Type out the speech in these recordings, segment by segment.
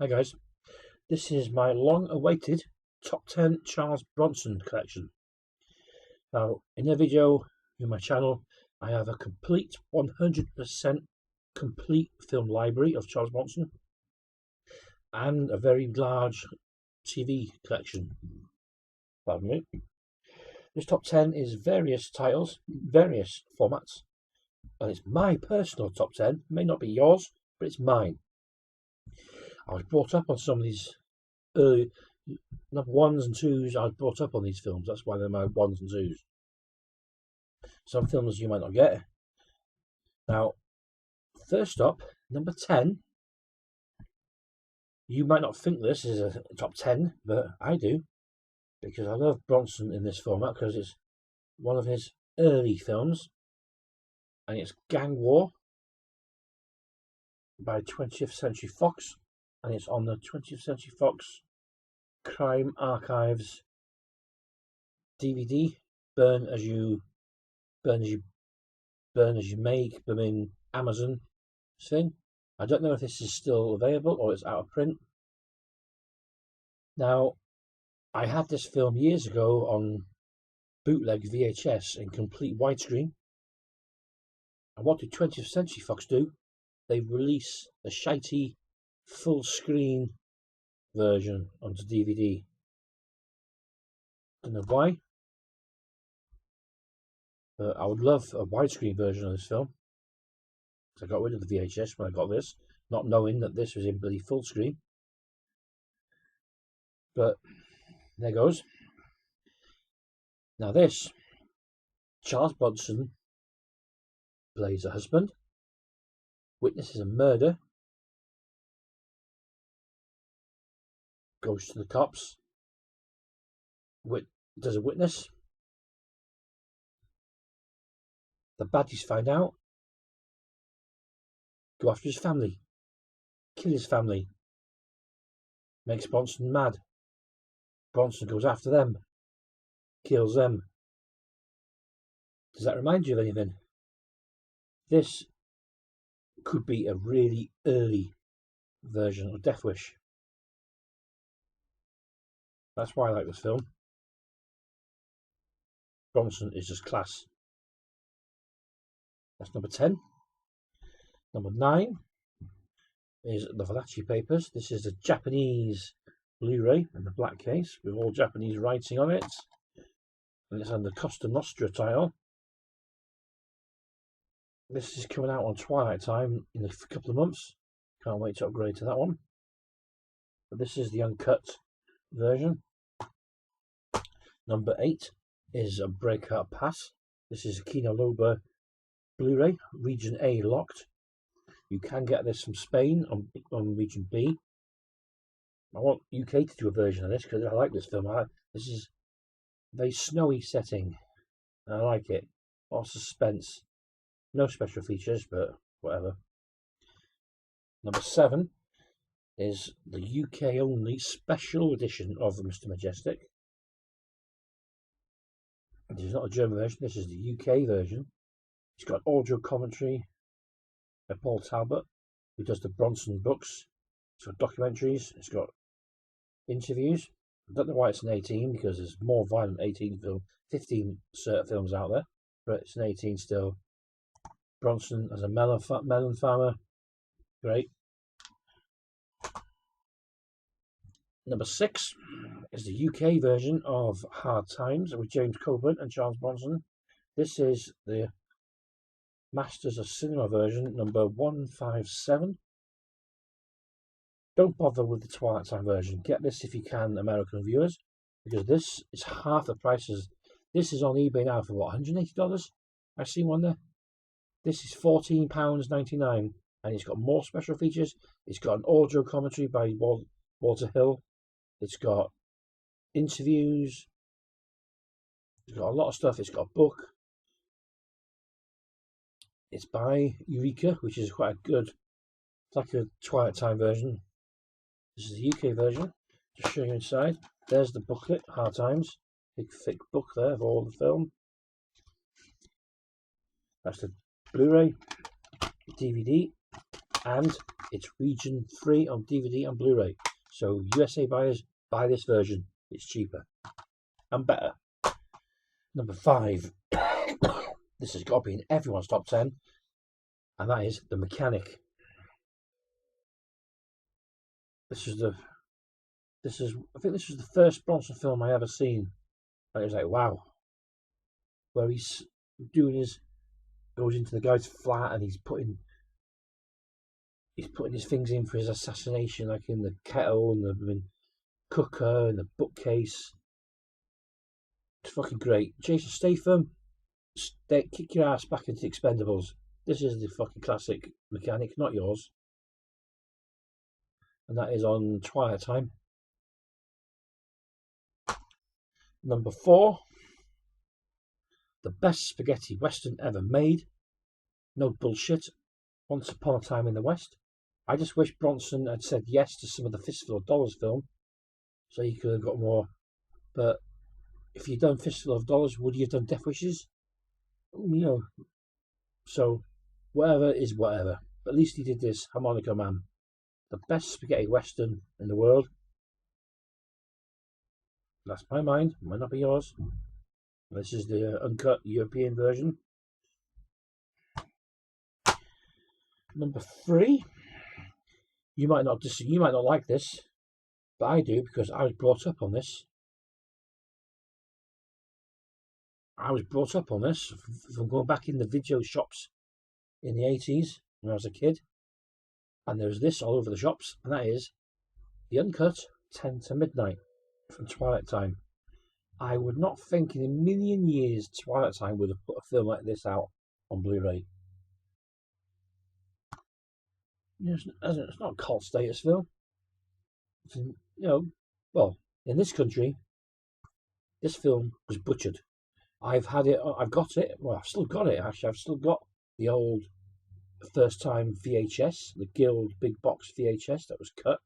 Hi guys, this is my long-awaited top 10 Charles Bronson collection. Now, in a video in my channel, I have a complete 100% complete film library of Charles Bronson and a very large TV collection. Pardon me. This top 10 is various titles, various formats, and it's my personal top 10. It may not be yours, but it's mine. I was brought up on some of these early number ones and twos. I was brought up on these films. That's why they're my ones and twos. Some films you might not get. Now, first up, number 10. You might not think this is a top 10, but I do, because I love Bronson in this format because it's one of his early films, and it's Gang War by 20th Century Fox, and it's on the 20th Century Fox Crime Archives DVD. Burn as you make them in Amazon thing. I don't know if this is still available or it's out of print. Now, I had this film years ago on bootleg VHS in complete widescreen. And what did 20th Century Fox do? They release the shitey full screen version onto DVD. Don't know why, but I would love a widescreen version of this film. I got rid of the VHS when I got this, not knowing that this was in bloody full screen. But there goes. Now this, Charles Bronson plays a husband, witnesses a murder, goes to the cops, does a witness, the baddies find out, go after his family, kill his family, makes Bronson mad. Bronson goes after them, kills them. Does that remind you of anything? This could be a really early version of Death Wish. That's why I like this film. Bronson is just class. That's number 10. Number 9 is the Valachi papers. This is a Japanese Blu-ray in the black case with all Japanese writing on it, and it's under Costa Nostra title. This is coming out on Twilight Time in a couple of months. Can't wait to upgrade to that one. But this is the uncut version. Number 8 is a Breakout Pass. This is a Kino Loba Blu-ray, Region A locked. You can get this from Spain on Region B. I want UK to do a version of this because I like this film. This is a very snowy setting. I like it. A lot of suspense. No special features, but whatever. Number 7 is the UK only special edition of Mr. Majestyk. This is not a German version, this is the UK version. It's got audio commentary by Paul Talbot, who does the Bronson books. It's got documentaries, it's got interviews. I don't know why it's an 18, because there's more violent 15 films out there, but it's an 18 still. Bronson as a melon farmer, great. Number 6 is the UK version of Hard Times with James Coburn and Charles Bronson. This is the Masters of Cinema version, number 157. Don't bother with the Twilight Time version. Get this if you can, American viewers, because this is half the prices. This is on eBay now for what, $180? I've seen one there. This is £14.99, and it's got more special features. It's got an audio commentary by Walter Hill. It's got interviews. It's got a lot of stuff. It's got a book. It's by Eureka, which is quite a good, it's like a Twilight Time version. This is the UK version. Just show you inside. There's the booklet, Hard Times. Big thick book there of all the film. That's the Blu-ray, DVD, and it's region free on DVD and Blu-ray. So USA buyers, buy this version. It's cheaper and better. Number 5. This has got to be in everyone's top 10, and that is The Mechanic. I think this was the first Bronson film I ever seen, and it was like, wow. Where he's goes into the guy's flat and he's putting his things in for his assassination, like in the kettle and the cooker and the bookcase. It's fucking great. Jason Statham, kick your ass back into Expendables. This is the fucking classic Mechanic, not yours. And that is on Twilight Time. Number 4. The best spaghetti western ever made. No bullshit. Once Upon a Time in the West. I just wish Bronson had said yes to some of the Fistful of Dollars film, so he could have got more. But if you'd done Fistful of Dollars, would you have done Death Wishes? So whatever is whatever. But at least he did this. Harmonica Man. The best spaghetti western in the world. That's my mind. Might not be yours. This is the uncut European version. Number 3. You might not like this, but I do, because I was brought up on this. From going back in the video shops in the 80s when I was a kid, and there was this all over the shops, and that is the uncut 10 to Midnight from Twilight Time. I would not think in a million years Twilight Time would have put a film like this out on Blu-ray. It's not a cult status film. Well, in this country, this film was butchered. I've got it. Well, I've still got it. Actually, I've still got the old first time VHS, the Guild big box VHS that was cut,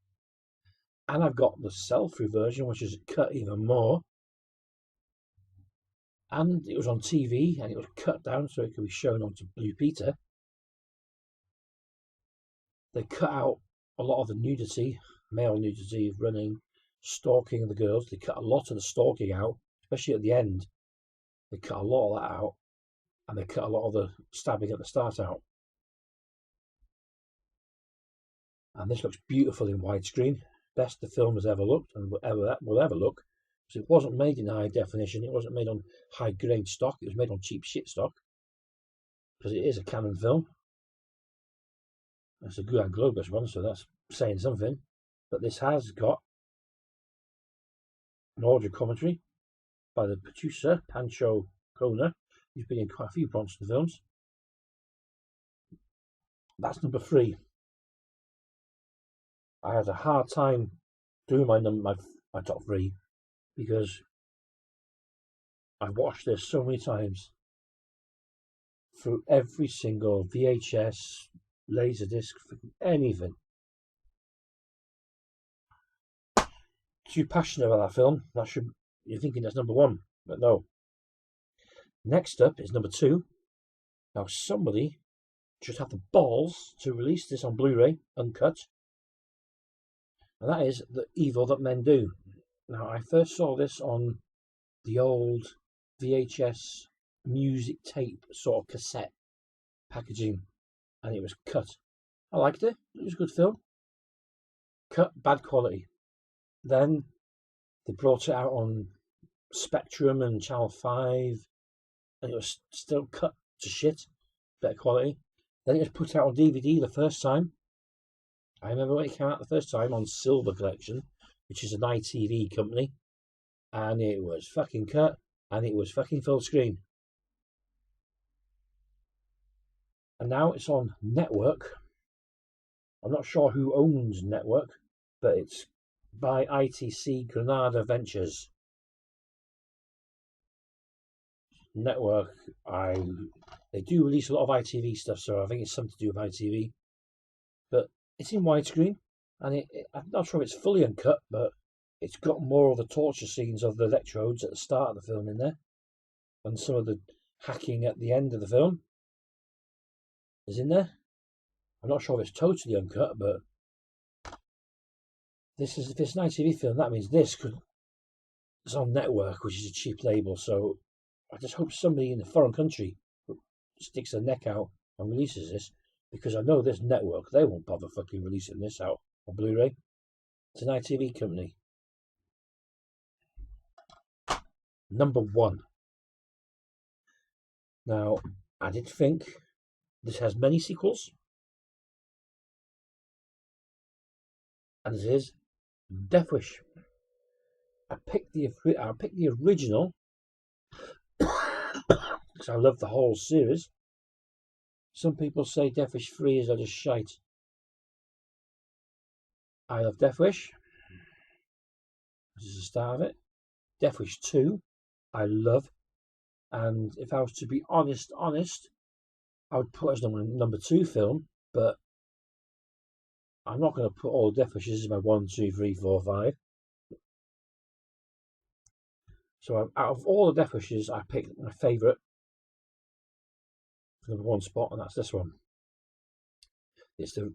and I've got the sell-through version, which is cut even more. And it was on TV, and it was cut down so it could be shown onto Blue Peter. They cut out a lot of the nudity, male nudity, running, stalking of the girls. They cut a lot of the stalking out, especially at the end. They cut a lot of that out, and they cut a lot of the stabbing at the start out. And this looks beautiful in widescreen. Best the film has ever looked, and will ever look. Because it wasn't made in high definition. It wasn't made on high grade stock. It was made on cheap shit stock. Because it is a Canon film. It's a Grand Globus one, so that's saying something. But this has got an audio commentary by the producer, Pancho Kona, who's been in quite a few Bronson films. That's number 3. I had a hard time doing my top 3 because I've watched this so many times through every single VHS, Laserdisc, anything. Too passionate about that film. You're thinking that's number 1, but no. Next up is number 2. Now somebody should have the balls to release this on Blu-ray, uncut. And that is The Evil That Men Do. Now I first saw this on the old VHS music tape sort of cassette packaging, and it was cut. I liked it. It was a good film. Cut, bad quality. Then they brought it out on Spectrum and Channel 5, and it was still cut to shit, better quality. Then it was put out on DVD the first time. I remember when it came out the first time on Silver Collection, which is an ITV company, and it was fucking cut, and it was fucking full screen. And now it's on Network. I'm not sure who owns Network, but it's by ITC Granada Ventures. Network, they do release a lot of ITV stuff, so I think it's something to do with ITV. But it's in widescreen, and I'm not sure if it's fully uncut, but it's got more of the torture scenes of the electrodes at the start of the film in there, and some of the hacking at the end of the film is in there. I'm not sure if it's totally uncut, but this is, if it's an ITV film, that means this could, it's on network, which is a cheap label. So I just hope somebody in a foreign country sticks their neck out and releases this, because I know this network, they won't bother fucking releasing this out on Blu-ray. It's an ITV company. Number 1. Now, I did think this has many sequels, and it is Death Wish. I picked the original because I love the whole series. Some people say Death Wish 3 is just shite. I love Death Wish. This is the start of it. Death Wish 2, I love. And if I was to be honest, I would put it as number 2 film, but I'm not going to put all Death Wishes as my 1, 2, 3, 4, 5. So out of all the Death Wishes, I picked my favourite for number 1 spot, and that's this one. It's the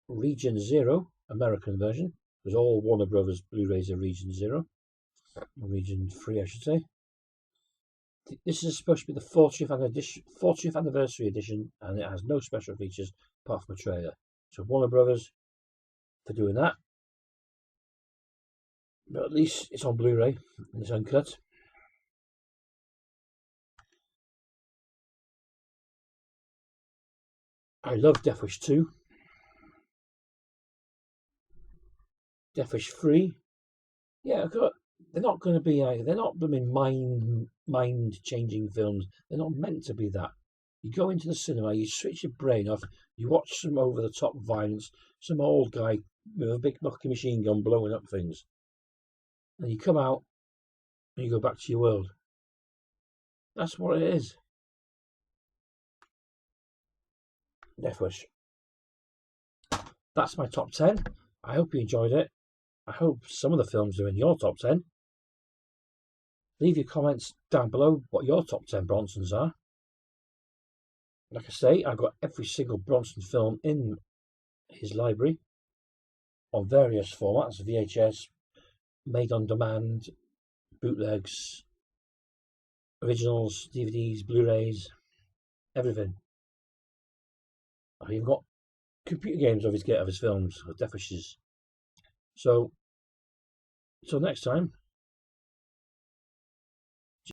Region 0 American version, because all Warner Brothers Blu-rays are Region 0, or Region 3 I should say. This is supposed to be the 40th anniversary edition, and it has no special features apart from a trailer. So Warner Brothers for doing that. But at least it's on Blu-ray and it's uncut. I love Death Wish 2. Death Wish 3. Yeah, they're not going to be like, they're not mind-changing films. They're not meant to be that. You go into the cinema, you switch your brain off, you watch some over-the-top violence, some old guy with a big fucking machine gun blowing up things, and you come out and you go back to your world. That's what it is. Death Wish. That's my top 10. I hope you enjoyed it. I hope some of the films are in your top 10. Leave your comments down below what your top 10 Bronsons are. Like I say, I've got every single Bronson film in his library on various formats: VHS, made on demand, bootlegs, originals, DVDs, Blu-rays, everything. I've even got computer games of his films, of Death Wishes. So, until next time,